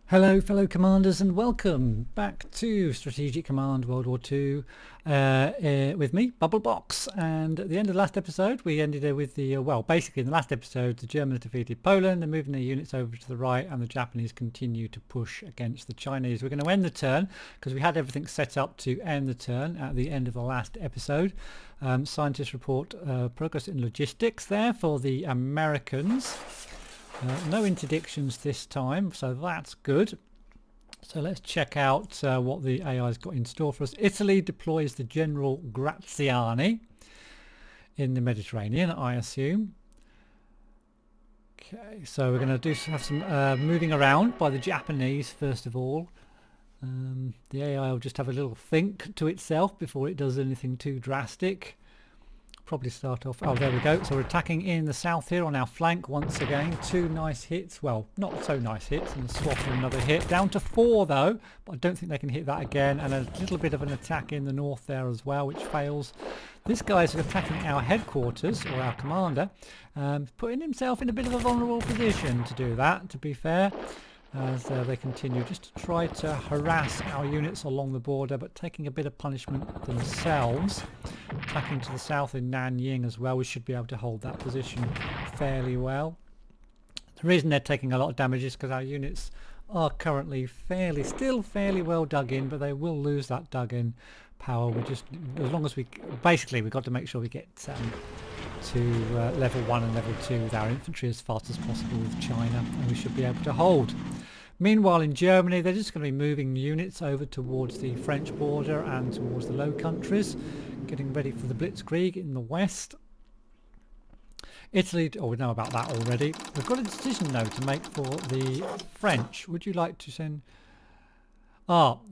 Hello fellow commanders and welcome back to Strategic Command WWII with me, Bubblebox. And at the end of the last episode we ended with the, basically in the last episode the Germans defeated Poland, they're moving their units over to the right and the Japanese continue to push against the Chinese. We're going to end the turn because we had everything set up to end the turn at the end of the last episode. Scientists report progress in logistics there for the Americans. No interdictions this time, so that's good. So let's check out what the AI's got in store for us. Italy deploys the General Graziani in the Mediterranean, I assume. Okay, so we're going to have some moving around by the Japanese first of all. The AI will just have a little think to itself before it does anything too drastic. Probably start off, oh there we go, so we're attacking in the south here on our flank once again. Two nice hits, well not so nice hits, and a swap and another hit, down to 4 though, but I don't think they can hit that again, and a little bit of an attack in the north there as well, which fails. This guy's attacking our headquarters, or our commander, putting himself in a bit of a vulnerable position to do that, to be fair, as they continue just to try to harass our units along the border, but taking a bit of punishment themselves. Attacking to the south in Nanjing as well, we should be able to hold that position fairly well. The reason they're taking a lot of damage is because our units are currently still fairly well dug in, but they will lose that dug in power. We just, as long as we've got to make sure we get to level 1 and level 2 with our infantry as fast as possible with China, and we should be able to hold. Meanwhile in Germany they're just going to be moving units over towards the French border and towards the Low Countries, getting ready for the Blitzkrieg in the west. Italy, we know about that already. We've got a decision though to make for the French. Would you like to send...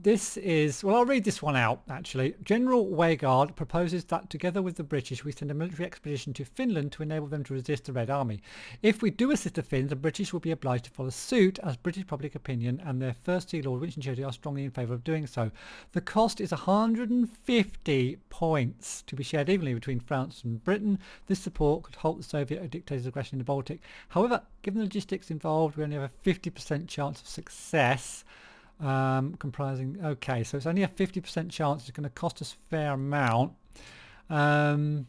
this is, well, I'll read this one out actually. General Weygard proposes that together with the British we send a military expedition to Finland to enable them to resist the Red Army. If we do assist the Finns, the British will be obliged to follow suit, as British public opinion and their First Sea Lord Winston Churchill are strongly in favour of doing so. The cost is 150 points to be shared evenly between France and Britain. This support could halt the Soviet dictator's aggression in the Baltic. However, given the logistics involved, we only have a 50% chance of success. Comprising, okay, so it's only a 50% chance. It's going to cost us a fair amount. Again,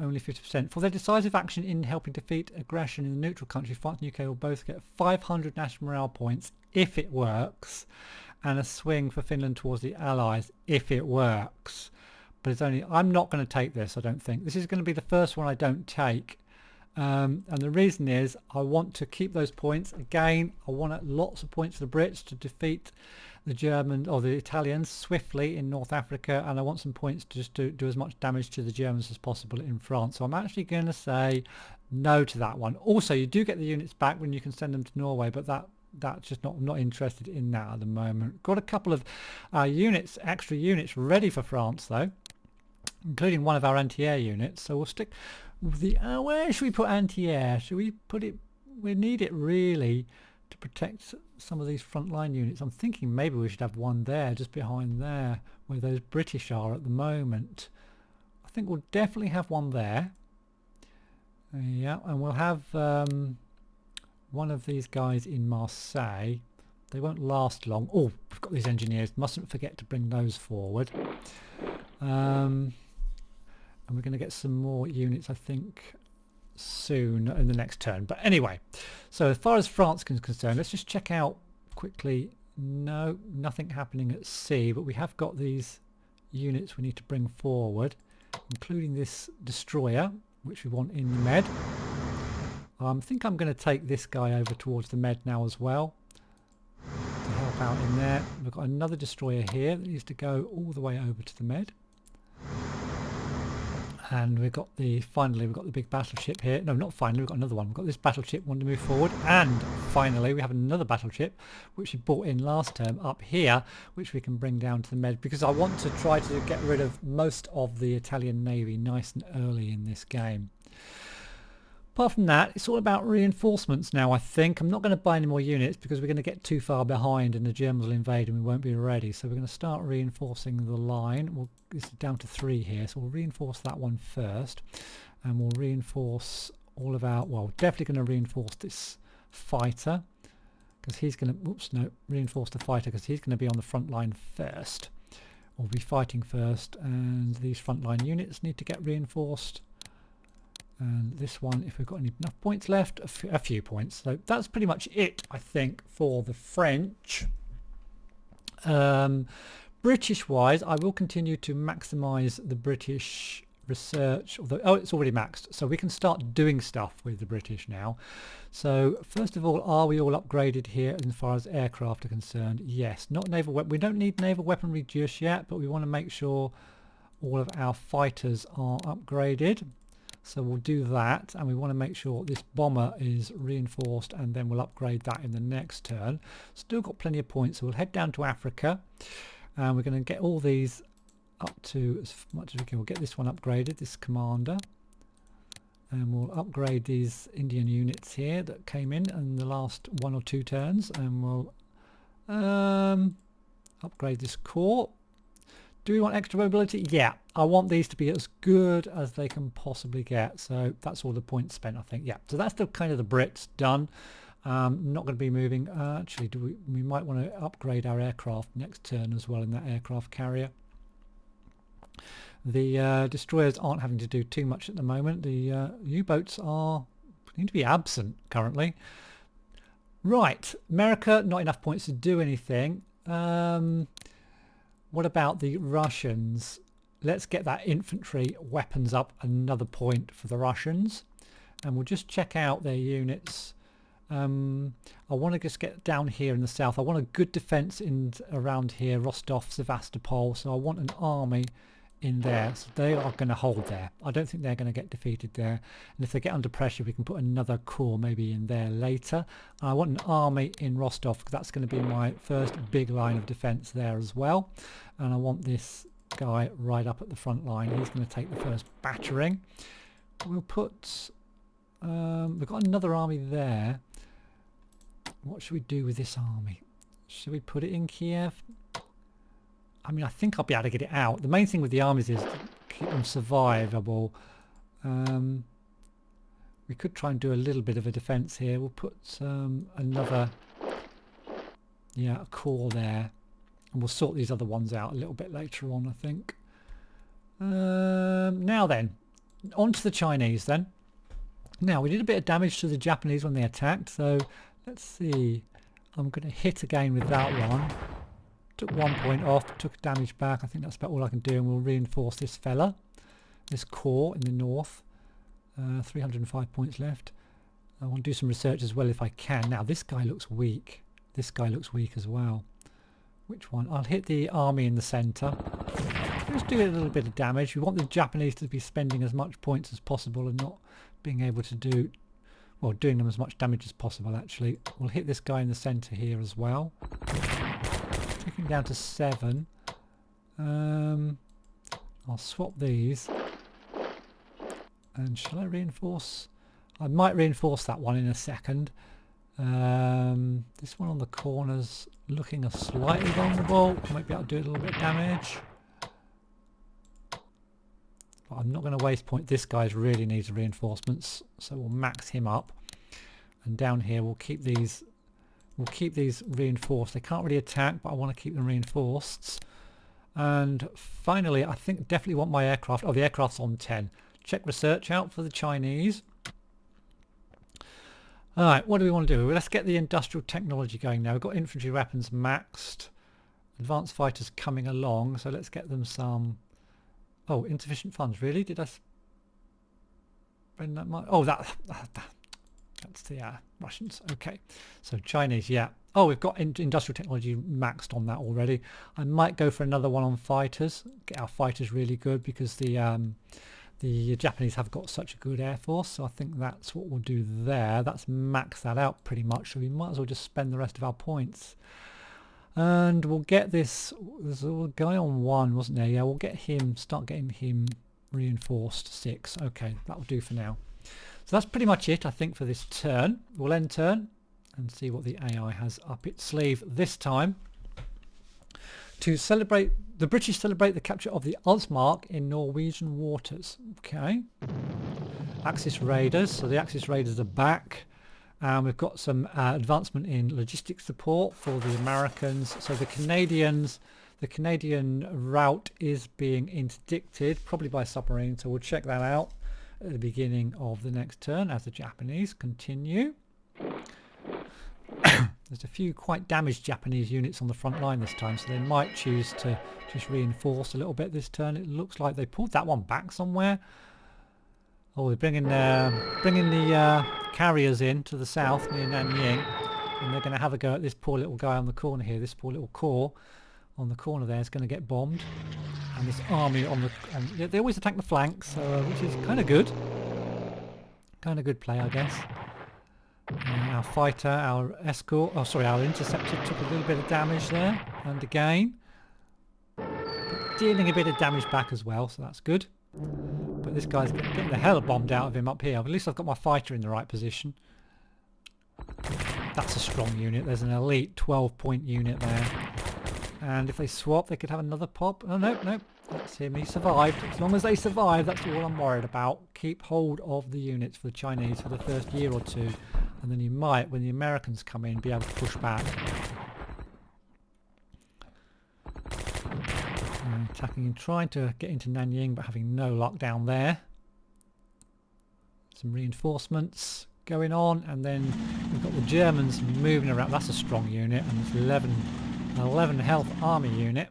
only 50%. For their decisive action in helping defeat aggression in the neutral country, France and UK will both get 500 national morale points if it works, and a swing for Finland towards the Allies if it works. But it's only, I'm not going to take this, I don't think. This is going to be the first one I don't take. And the reason is I want to keep those points. Again, I want lots of points for the Brits to defeat the Germans or the Italians swiftly in North Africa, and I want some points to just do as much damage to the Germans as possible in France. So I'm actually going to say no to that one. Also, you do get the units back when you can send them to Norway, but that's just not interested in that at the moment. Got a couple of extra units ready for France though, including one of our anti-air units, so we'll stick with the where should we put anti-air? Should we put it, we need it really to protect some of these frontline units. I'm thinking maybe we should have one there, just behind there where those British are at the moment. I think we'll definitely have one there. Yeah, and we'll have one of these guys in Marseille. They won't last long. Oh, we've got these engineers, mustn't forget to bring those forward. And we're going to get some more units, I think, soon in the next turn. But anyway, so as far as France is concerned, let's just check out quickly. No, nothing happening at sea, but we have got these units we need to bring forward, including this destroyer, which we want in the Med. I think I'm going to take this guy over towards the Med now as well to help out in there. We've got another destroyer here that needs to go all the way over to the Med. And finally we've got the big battleship here. No, not finally, we've got another one. We've got this battleship wanting to move forward. And finally we have another battleship which we brought in last term up here, which we can bring down to the Med, because I want to try to get rid of most of the Italian Navy nice and early in this game. Apart from that, it's all about reinforcements now, I think. I'm not going to buy any more units because we're going to get too far behind and the Germans will invade and we won't be ready. So we're going to start reinforcing the line. This is down to 3 here, so we'll reinforce that one first. And we'll reinforce all of our, well, definitely going to reinforce this fighter. because he's going to, oops, no, reinforce the fighter because he's going to be on the front line first, or be fighting first, and these front line units need to get reinforced. And this one, if we've got enough points left, a few points. So that's pretty much it, I think, for the French. British wise, I will continue to maximise the British research, although, oh, it's already maxed, so we can start doing stuff with the British now. So first of all, are we all upgraded here as far as aircraft are concerned? Yes. Not naval weapon. We don't need naval weaponry just yet, but we want to make sure all of our fighters are upgraded. So we'll do that, and we want to make sure this bomber is reinforced, and then we'll upgrade that in the next turn. Still got plenty of points, so we'll head down to Africa, and we're going to get all these up to as much as we can. We'll get this one upgraded, this commander, and we'll upgrade these Indian units here that came in the last 1 or 2 turns, and we'll upgrade this corps. Do we want extra mobility? Yeah, I want these to be as good as they can possibly get. So that's all the points spent, I think. Yeah, so that's the kind of the Brits done. Not going to be moving. Actually, we might want to upgrade our aircraft next turn as well in that aircraft carrier. The destroyers aren't having to do too much at the moment. The U-boats seem to be absent currently. Right, America, not enough points to do anything. What about the Russians? Let's get that infantry weapons up another point for the Russians, and we'll just check out their units. I want to just get down here in the south. I want a good defense in around here, Rostov, Sevastopol, so I want an army in there. So they are going to hold there. I don't think they're going to get defeated there, and if they get under pressure we can put another corps maybe in there later. I want an army in Rostov because that's going to be my first big line of defense there as well, and I want this guy right up at the front line. He's going to take the first battering. We'll put we've got another army there. What should we do with this army? Should we put it in Kiev? I mean, I think I'll be able to get it out. The main thing with the armies is to keep them survivable. We could try and do a little bit of a defence here. We'll put another, yeah, a corps there. And we'll sort these other ones out a little bit later on, I think. Now then, on to the Chinese then. Now, we did a bit of damage to the Japanese when they attacked, so let's see. I'm going to hit again with that one. Took 1 point off, took damage back. I think that's about all I can do, and we'll reinforce this fella, this corps in the north. 305 points left. I want to do some research as well if I can. Now, this guy looks weak. This guy looks weak as well. Which one? I'll hit the army in the centre. Let's do a little bit of damage. We want the Japanese to be spending as much points as possible and not being able to do, well, doing them as much damage as possible actually. We'll hit this guy in the centre here as well. Taking down to 7. I'll swap these. And shall I reinforce? I might reinforce that one in a second. This one on the corners looking slightly vulnerable. Might be able to do a little bit of damage. But I'm not going to waste point. This guy really needs reinforcements, so we'll max him up. And down here we'll keep these. We'll keep these reinforced. They can't really attack, but I want to keep them reinforced. And finally, I think definitely want my aircraft. Oh, the aircraft's on 10. Check research out for the Chinese. Alright, what do we want to do? Well, let's get the industrial technology going now. We've got infantry weapons maxed. Advanced fighters coming along, so let's get them some... Oh, insufficient funds, really? Did I spend that much? Oh, that's the Russians. Okay, so Chinese, yeah. Oh, we've got industrial technology maxed on that already. I might go for another one on fighters. Get our fighters really good because the Japanese have got such a good air force, so I think that's what we'll do there. That's maxed that out pretty much, so we might as well just spend the rest of our points. And we'll get this, there's a guy on 1, wasn't there? Yeah, we'll get him, start getting him reinforced 6. Okay, that'll do for now. So that's pretty much it, I think, for this turn. We'll end turn and see what the AI has up its sleeve this time. To celebrate, the British celebrate the capture of the Osmark in Norwegian waters. Okay. Axis Raiders, so the Axis Raiders are back. And we've got some advancement in logistics support for the Americans. So the Canadian route is being interdicted, probably by submarine, so we'll check that out at the beginning of the next turn as the Japanese continue. There's a few quite damaged Japanese units on the front line this time, so they might choose to just reinforce a little bit this turn. It looks like they pulled that one back somewhere. Oh, they're bringing the carriers in to the south near Nanying, and they're going to have a go at this poor little guy on the corner here. This poor little corps on the corner there is going to get bombed, and this army on the they always attack the flanks, so which is kind of good play, I guess. Our fighter, our escort, our interceptor took a little bit of damage there, and again dealing a bit of damage back as well, so that's good. But this guy's getting the hell bombed out of him up here. At least I've got my fighter in the right position. That's a strong unit. There's an elite 12-point unit there. And if they swap, they could have another pop. Oh, no. That's him. He survived. As long as they survive, that's all I'm worried about. Keep hold of the units for the Chinese for the first year or two. And then you might, when the Americans come in, be able to push back. Attacking and trying to get into Nanying, but having no luck down there. Some reinforcements going on, and then we've got the Germans moving around. That's a strong unit, and it's 11 health army unit,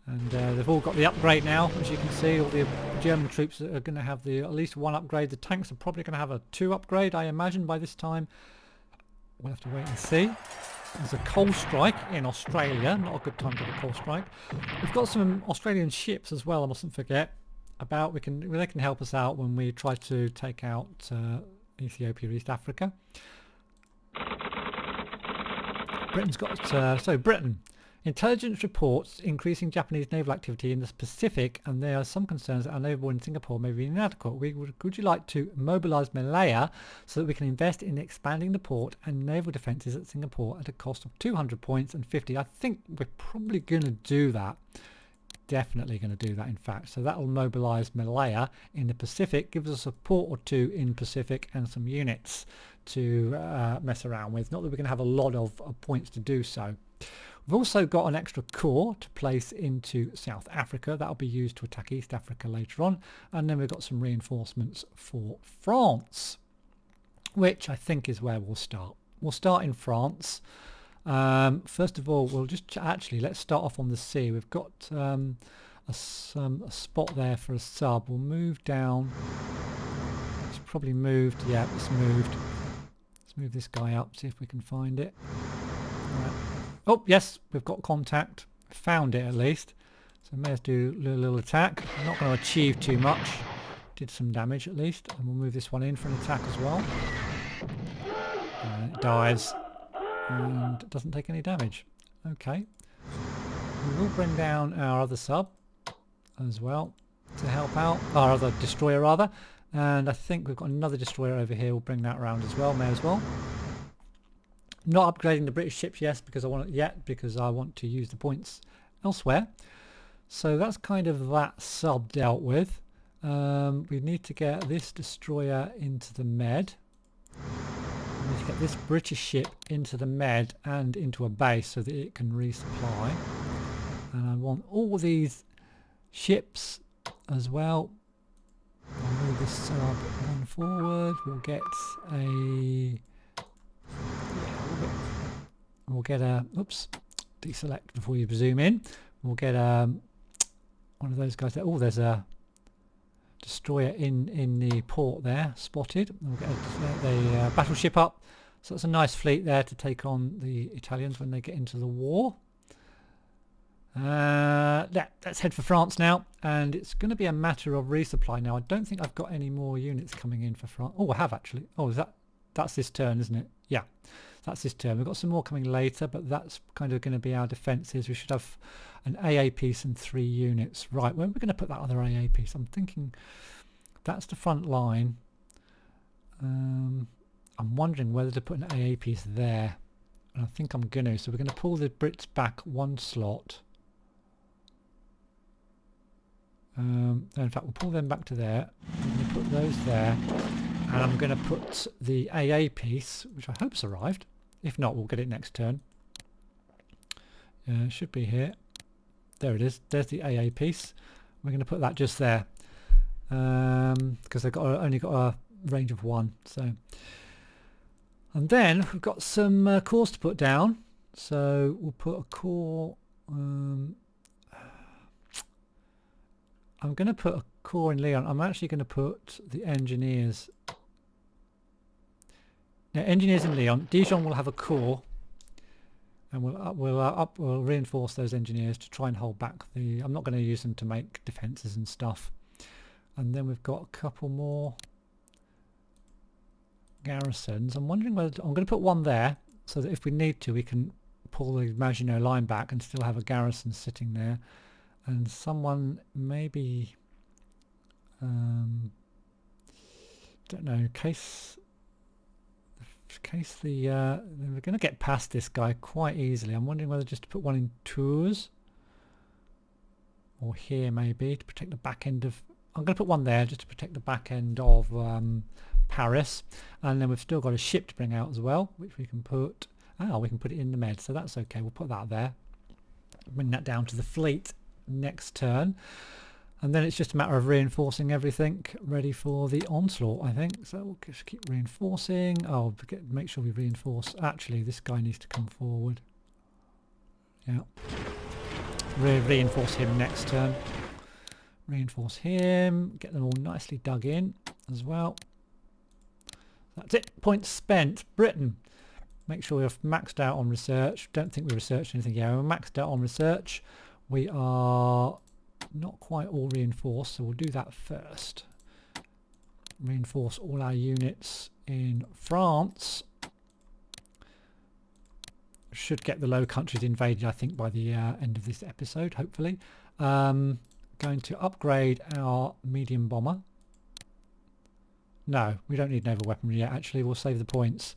and they've all got the upgrade now. As you can see, all the German troops are going to have at least one upgrade. The tanks are probably going to have a 2 upgrade, I imagine, by this time. We'll have to wait and see. There's a coal strike in Australia. Not a good time to have a coal strike. We've got some Australian ships as well, I mustn't forget about. They can help us out when we try to take out Ethiopia, East Africa. Britain's got Britain. Intelligence reports increasing Japanese naval activity in the Pacific, and there are some concerns that our naval in Singapore may be inadequate. Would you like to mobilise Malaya so that we can invest in expanding the port and naval defences at Singapore at a cost of 200 points and 50? I think we're probably going to do that. Definitely going to do that, in fact. So that will mobilise Malaya in the Pacific, gives us a port or two in Pacific and some units to mess around with. Not that we're going to have a lot of points to do so. We've also got an extra corps to place into South Africa. That'll be used to attack East Africa later on. And then we've got some reinforcements for France, which I think is where we'll start. We'll start in France. First of all, we'll just let's start off on the sea. We've got a spot there for a sub. We'll move down. It's probably moved. Yeah, it's moved. Let's move this guy up, see if we can find it. Right. Oh, yes, we've got contact. Found it at least. So may as do a little attack. I'm not going to achieve too much. Did some damage at least. And we'll move this one in for an attack as well. And it dies. And it doesn't take any damage. Okay. We will bring down our other sub as well to help out. Our other destroyer rather. And I think we've got another destroyer over here. We'll bring that around as well. May as well. Not upgrading the British ships because I want to use the points elsewhere. So that's kind of that sub dealt with. We need to get this destroyer into the Med. We need to get this British ship into the Med and into a base so that it can resupply. And I want all these ships as well. I'll move this sub one forward. We'll get a... We'll get a, oops, deselect before you zoom in. We'll get one of those guys there. Oh, there's a destroyer in the port there, spotted. We'll get the battleship up. So it's a nice fleet there to take on the Italians when they get into the war. Let's head for France now, and it's going to be a matter of resupply now. I don't think I've got any more units coming in for France. Oh, I have actually. Oh, that's this turn, isn't it? Yeah. That's this turn. We've got some more coming later, but that's kind of going to be our defences. We should have an AA piece and 3 units. Right, where are we going to put that other AA piece? I'm thinking that's the front line. I'm wondering whether to put an AA piece there. And I think I'm going to. So we're going to pull the Brits back 1 slot. In fact, we'll pull them back to there. We're going to put those there. And I'm going to put the AA piece, which I hope's arrived. If not, we'll get it next turn. It should be here. There it is. There's the AA piece. We're going to put that just there because they've only got a range of 1. So, and then we've got some cores to put down. So we'll put a core. I'm going to put a core in Leon. I'm actually going to put the engineers. Now, engineers in Leon. Dijon will have a core, and we'll reinforce those engineers to try and hold back the. I'm not going to use them to make defences and stuff. And then we've got a couple more garrisons. I'm wondering whether I'm going to put one there so that if we need to, we can pull the Maginot line back and still have a garrison sitting there. And someone maybe, don't know, in case the we're going to get past this guy quite easily. I'm wondering whether just to put one in Tours or here maybe to protect the back end of. I'm going to put one there just to protect the back end of Paris, and then we've still got a ship to bring out as well, which we can put. We can put it in the Med, so that's okay. We'll put that there. Bring that down to the fleet next turn, and then it's just a matter of reinforcing everything ready for the onslaught, I think. So we'll just keep reinforcing. Make sure we reinforce. Actually, this guy needs to come forward. Yeah. Reinforce him next turn. Reinforce him. Get them all nicely dug in as well. That's it. Points spent. Britain. Make sure we're maxed out on research. Don't think we researched anything yet. We're maxed out on research. We are not quite all reinforced, so we'll do that first. Reinforce all our units in France. Should get the Low Countries invaded, I think, by the end of this episode, hopefully. Going to upgrade our medium bomber. No, we don't need naval weaponry yet. Actually, we'll save the points.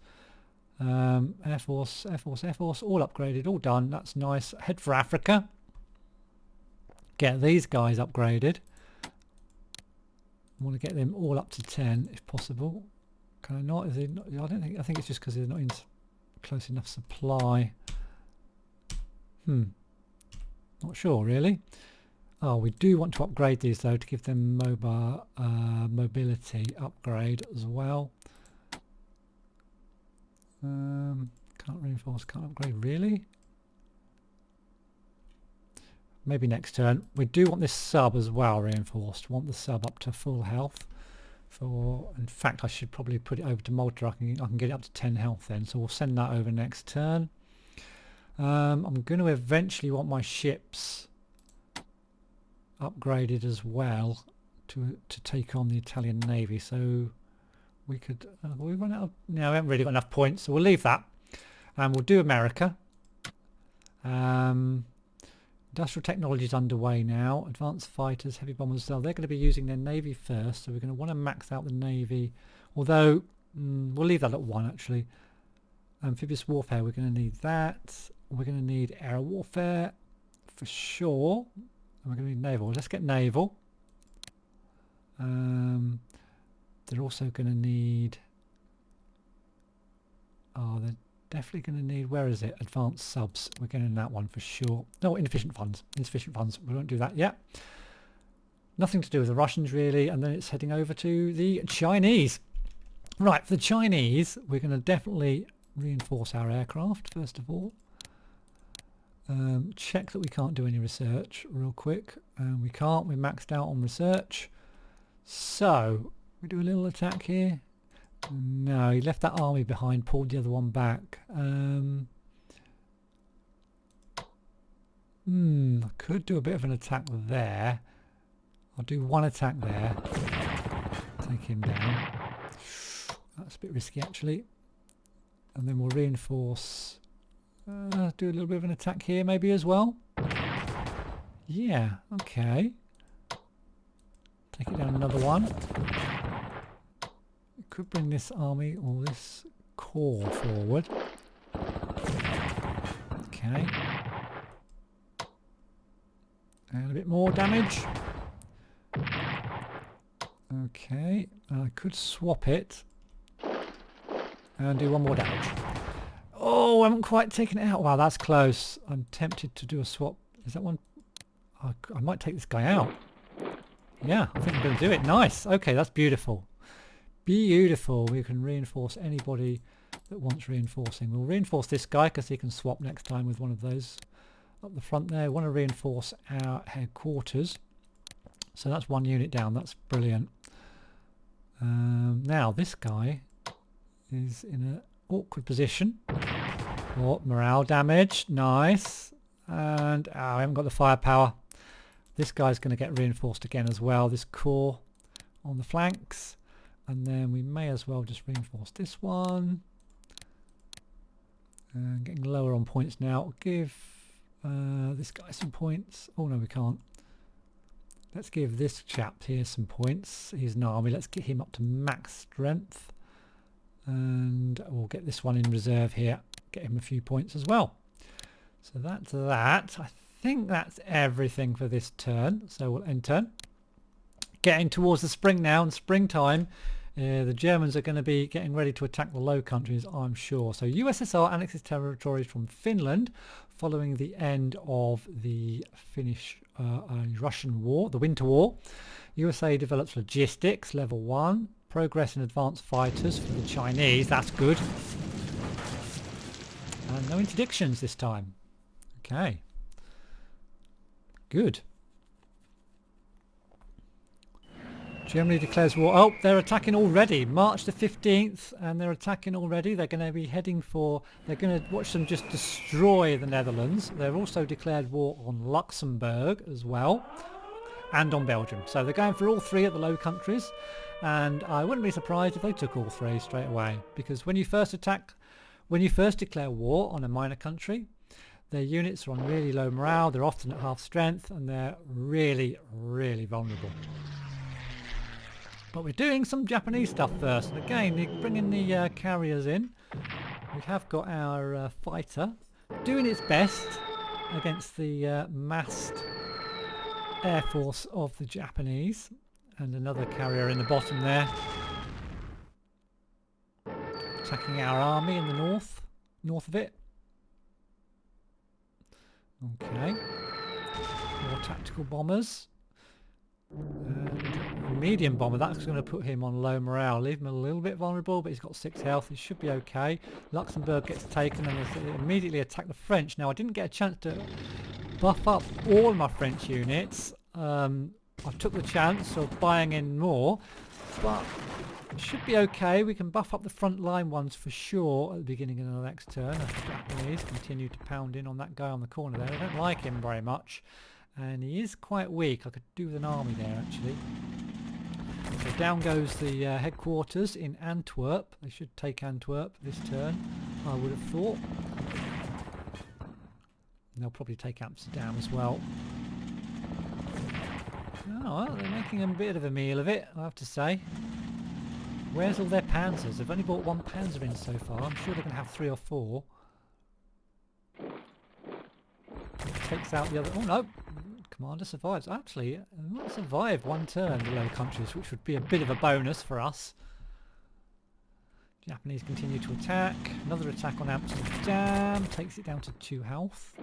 Air Force, Air Force, Air Force, all upgraded, all done. That's nice. Head for Africa. Get these guys upgraded. I want to get them all up to 10 if possible. Can I not? Is it not? I don't think. I think it's just because they're not in close enough supply. Not sure really. Oh, we do want to upgrade these though to give them mobility upgrade as well. Can't reinforce, can't upgrade really. Maybe next turn. We do want this sub as well reinforced. Want the sub up to full health. In fact, I should probably put it over to Malta. I can get it up to 10 health then. So we'll send that over next turn. I'm going to eventually want my ships upgraded as well to take on the Italian Navy. So we could we run out of, no, we haven't really got enough points, so we'll leave that and we'll do America. Industrial technology is underway now. Advanced fighters, heavy bombers, they're going to be using their navy first, so we're going to want to max out the navy, although we'll leave that at 1 actually. Amphibious warfare, we're going to need that. We're going to need air warfare for sure, and we're going to need naval. Let's get naval. They're also going to need, they're definitely going to need, where is it, advanced subs. We're getting that one for sure. No, insufficient funds, we won't do that yet. Nothing to do with the Russians really, and then it's heading over to the Chinese. Right, for the Chinese we're going to definitely reinforce our aircraft first of all. Check that we can't do any research real quick. We can't, we're maxed out on research. So we do a little attack here. No, he left that army behind, pulled the other one back. I could do a bit of an attack there. I'll do one attack there. Take him down. That's a bit risky actually. And then we'll reinforce. Do a little bit of an attack here maybe as well. Yeah, okay. Take it down another one. Could bring this army or this corps forward. Okay. And a bit more damage. Okay, I could swap it and do one more damage. Oh, I haven't quite taken it out. Wow, that's close. I'm tempted to do a swap. Is that one? I might take this guy out. Yeah, I think I'm going to do it. Nice. Okay, that's beautiful. Beautiful. We can reinforce anybody that wants reinforcing. We'll reinforce this guy because he can swap next time with one of those up the front there. We want to reinforce our headquarters. So that's one unit down. That's brilliant. Now this guy is in an awkward position. Oh, morale damage. Nice. And I haven't got the firepower. This guy's going to get reinforced again as well. This core on the flanks. And then we may as well just reinforce this one. And getting lower on points now. Give this guy some points. Oh no, we can't. Let's give this chap here some points. He's an army. Let's get him up to max strength. And we'll get this one in reserve here. Get him a few points as well. So that's that. I think that's everything for this turn. So we'll end turn. Getting towards the spring now, and springtime. The Germans are going to be getting ready to attack the Low Countries, I'm sure. So USSR annexes territories from Finland following the end of the Finnish-Russian War, the Winter War. USA develops logistics, level 1. Progress in advanced fighters for the Chinese, that's good. And no interdictions this time. Okay. Good. Germany declares war. Oh, they're attacking already. March the 15th, and they're attacking already. They're going to be heading for... They're going to watch them just destroy the Netherlands. They've also declared war on Luxembourg as well, and on Belgium. So they're going for all three at the Low Countries, and I wouldn't be surprised if they took all three straight away, because when you first attack, when you first declare war on a minor country, their units are on really low morale, they're often at half strength, and they're really, really vulnerable. But we're doing some Japanese stuff first. And again, bringing the carriers in. We have got our fighter doing its best against the massed air force of the Japanese. And another carrier in the bottom there. Attacking our army in the north of it. Okay. More tactical bombers. And medium bomber, that's going to put him on low morale, leave him a little bit vulnerable, but he's got 6 health, he should be okay. Luxembourg gets taken and they immediately attack the French. Now I didn't get a chance to buff up all my French units. I took the chance of buying in more, but it should be okay. We can buff up the front line ones for sure at the beginning of the next turn as the Japanese continue to pound in on that guy on the corner there. I don't like him very much. And he is quite weak. I could do with an army there actually. So down goes the headquarters in Antwerp. They should take Antwerp this turn, I would have thought. And they'll probably take Amsterdam as well. Oh, well, they're making a bit of a meal of it, I have to say. Where's all their panzers? They've only bought 1 panzer in so far. I'm sure they're going to have 3 or 4. Takes out the other... Oh no! Commander survives. Actually, we might survive 1 turn, the Low Countries, which would be a bit of a bonus for us. Japanese continue to attack. Another attack on Amsterdam. Takes it down to 2 health.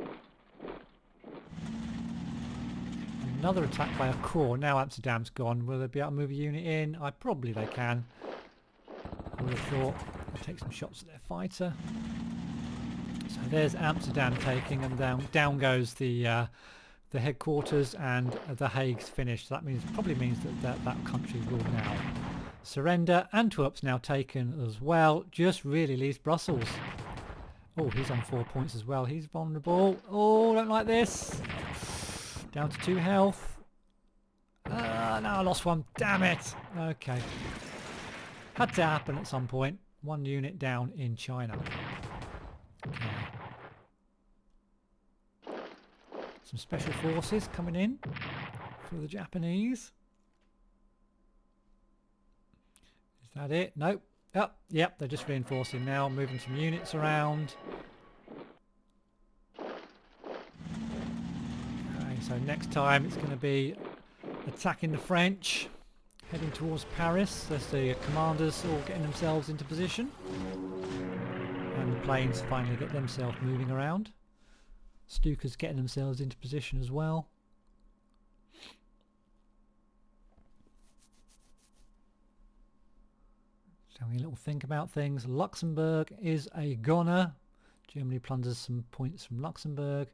Another attack by a corps. Now Amsterdam's gone. Will they be able to move a unit in? Probably they can. I would have thought. They'll take some shots at their fighter. So there's Amsterdam taking, and down goes the headquarters, and the Hague's finished. So that probably means that country will now surrender. Antwerp's now taken as well. Just really leaves Brussels. Oh, he's on 4 points as well. He's vulnerable. Oh, don't like this. Down to 2 health. No, I lost 1. Damn it. Okay. Had to happen at some point. 1 unit down in China. Okay. Some special forces coming in for the Japanese. Is that it? Nope. Oh, yep, they're just reinforcing now, moving some units around. Okay, so next time it's going to be attacking the French. heading towards Paris. There's the commanders all getting themselves into position. And the planes finally get themselves moving around. Stuka's getting themselves into position as well. Just having a little think about things. Luxembourg is a goner. Germany plunders some points from Luxembourg.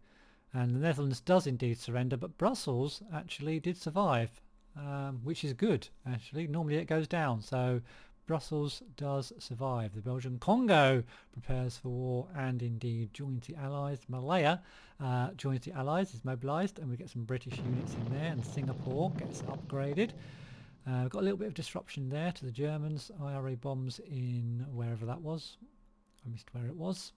And the Netherlands does indeed surrender, but Brussels actually did survive, which is good, actually. Normally it goes down, so Brussels does survive. The Belgian Congo prepares for war and indeed joins the Allies. Malaya joins the Allies, is mobilised, and we get some British units in there, and Singapore gets upgraded. We've got a little bit of disruption there to the Germans. IRA bombs in wherever that was. I missed where it was.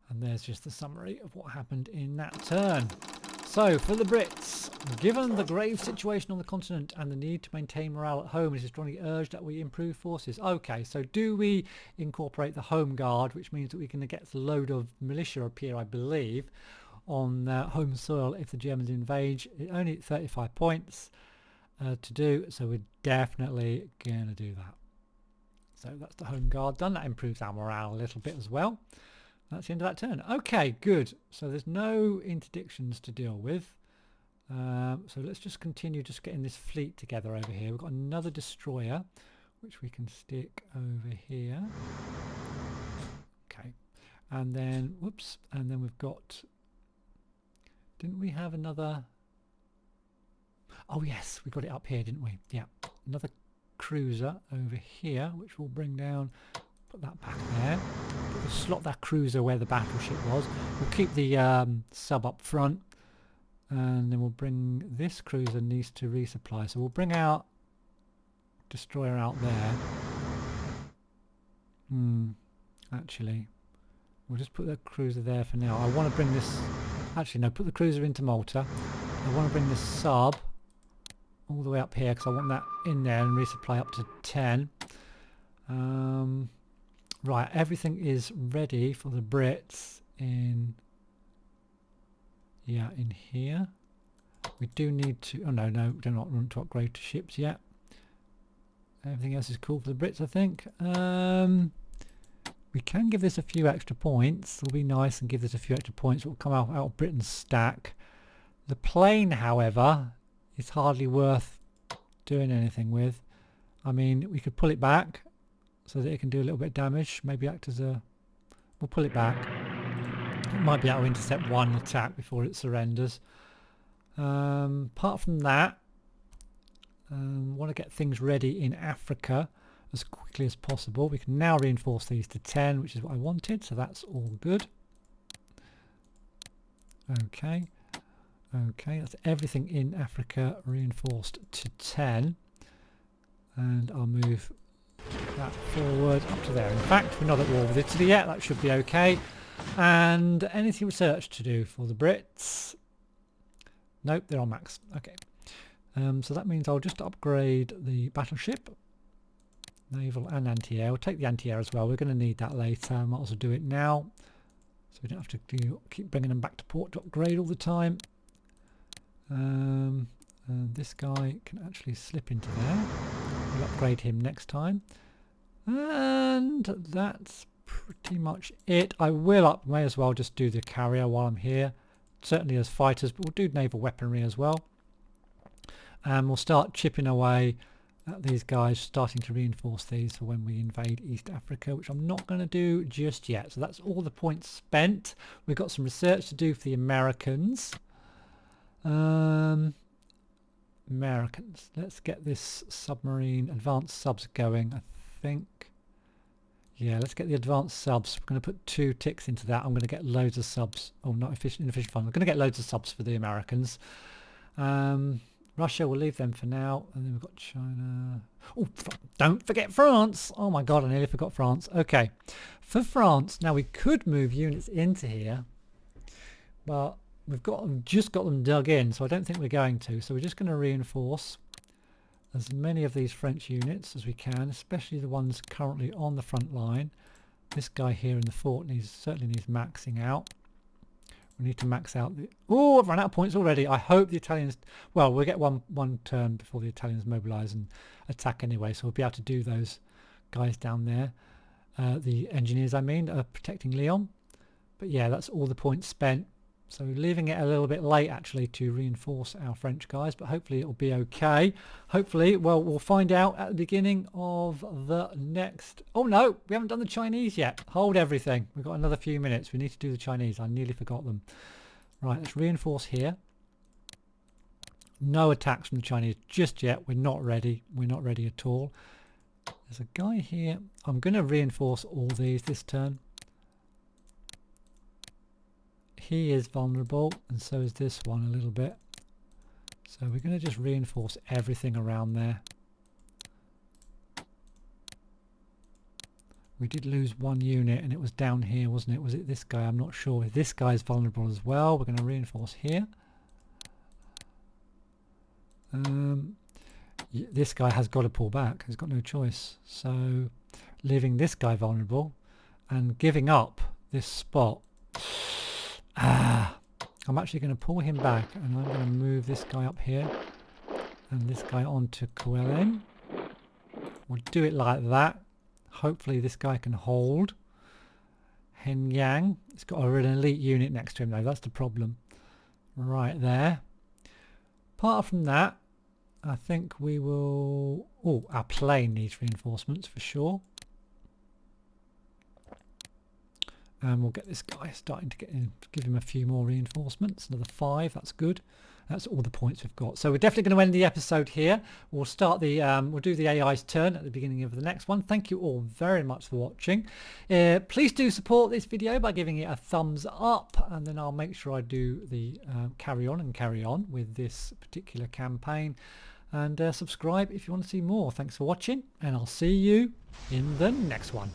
And there's just the summary of what happened in that turn. So, for the Brits, given the grave situation on the continent and the need to maintain morale at home, it is strongly urged that we improve forces. Okay, so do we incorporate the Home Guard, which means that we can get a load of militia up here, I believe, on home soil if the Germans invade. Only 35 points to do, so we're definitely going to do that. So that's the Home Guard done. That improves our morale a little bit as well. That's the end of that turn. Okay, good. So there's no interdictions to deal with. So let's just continue just getting this fleet together over here. We've got another destroyer, which we can stick over here. Okay. And then, whoops, and then we've got... Didn't we have another... Oh yes, we got it up here, didn't we? Yeah. Another cruiser over here, which will bring down... Put that back there. We'll slot that cruiser where the battleship was. We'll keep the sub up front, and then we'll bring this cruiser needs to resupply. So we'll bring our destroyer out there. Actually, we'll just put the cruiser there for now. I want to bring this. Actually, no. Put the cruiser into Malta. I want to bring this sub all the way up here because I want that in there and resupply up to 10. Right, everything is ready for the Brits in here. We do need to, we do not want to upgrade to ships yet. Everything else is cool for the Brits, I think. We can give this a few extra points. It'll be nice and give this a few extra points. It will come out of Britain's stack. The plane, however, is hardly worth doing anything with. I mean, we could pull it back so that it can do a little bit of damage, maybe act as a... We'll pull it back. It might be able to intercept one attack before it surrenders. Apart from that, want to get things ready in Africa as quickly as possible. We can now reinforce these to 10, which is what I wanted, so that's all good. Okay, that's everything in Africa reinforced to 10. And I'll move that forward up to there. In fact, we're not at war with Italy yet. That should be okay. And anything research to do for the Brits? Nope, they're on max. Okay. So that means I'll just upgrade the battleship, naval and anti-air. We'll take the anti-air as well. We're going to need that later. I might as well do it now, so we don't have to keep bringing them back to port to upgrade all the time. And this guy can actually slip into there. We'll upgrade him next time. And that's pretty much it. I may as well just do the carrier while I'm here. Certainly as fighters, but we'll do naval weaponry as well. And we'll start chipping away at these guys, starting to reinforce these for when we invade East Africa, which I'm not going to do just yet. So that's all the points spent. We've got some research to do for the Americans. Americans. Let's get this submarine advanced subs going, I think. Yeah, let's get the advanced subs. We're going to put 2 ticks into that. I'm going to get loads of subs. Oh, not inefficient fund. I'm going to get loads of subs for the Americans. Russia, we'll leave them for now. And then we've got China. Oh, don't forget France. Oh my God, I nearly forgot France. Okay, for France, now we could move units into here, but we've just got them dug in, so I don't think we're going to. So we're just going to reinforce as many of these French units as we can, especially the ones currently on the front line. This guy here in the fort certainly needs maxing out. We need to max out the... Oh, I've run out of points already. I hope the Italians... Well, we'll get one turn before the Italians mobilise and attack anyway, so we'll be able to do those guys down there. The engineers, I mean, are protecting Lyon. But yeah, that's all the points spent. So leaving it a little bit late actually to reinforce our French guys, but hopefully it'll be okay. Hopefully, well, we'll find out at the beginning of the next... Oh no, we haven't done the Chinese yet. Hold everything. We've got another few minutes. We need to do the Chinese. I nearly forgot them. Right, let's reinforce here. No attacks from the Chinese just yet. We're not ready. We're not ready at all. There's a guy here. I'm going to reinforce all these this turn. He is vulnerable, and so is this one a little bit. So we're going to just reinforce everything around there. We did lose one unit, and it was down here, wasn't it? Was it this guy? I'm not sure. This guy is vulnerable as well. We're going to reinforce here. This guy has got to pull back. He's got no choice. So leaving this guy vulnerable and giving up this spot. I'm actually going to pull him back, and I'm going to move this guy up here and this guy onto Quellen. We'll do it like that. Hopefully this guy can hold. Henyang. It's got an elite unit next to him though. That's the problem. Right there. Apart from that, I think we will... Oh, our plane needs reinforcements for sure. And we'll get this guy starting to give him a few more reinforcements. Another 5, that's good. That's all the points we've got. So we're definitely going to end the episode here. We'll start the we'll do the AI's turn at the beginning of the next one. Thank you all very much for watching. Please do support this video by giving it a thumbs up, and then I'll make sure I do the carry on with this particular campaign. And subscribe if you want to see more. Thanks for watching, and I'll see you in the next one.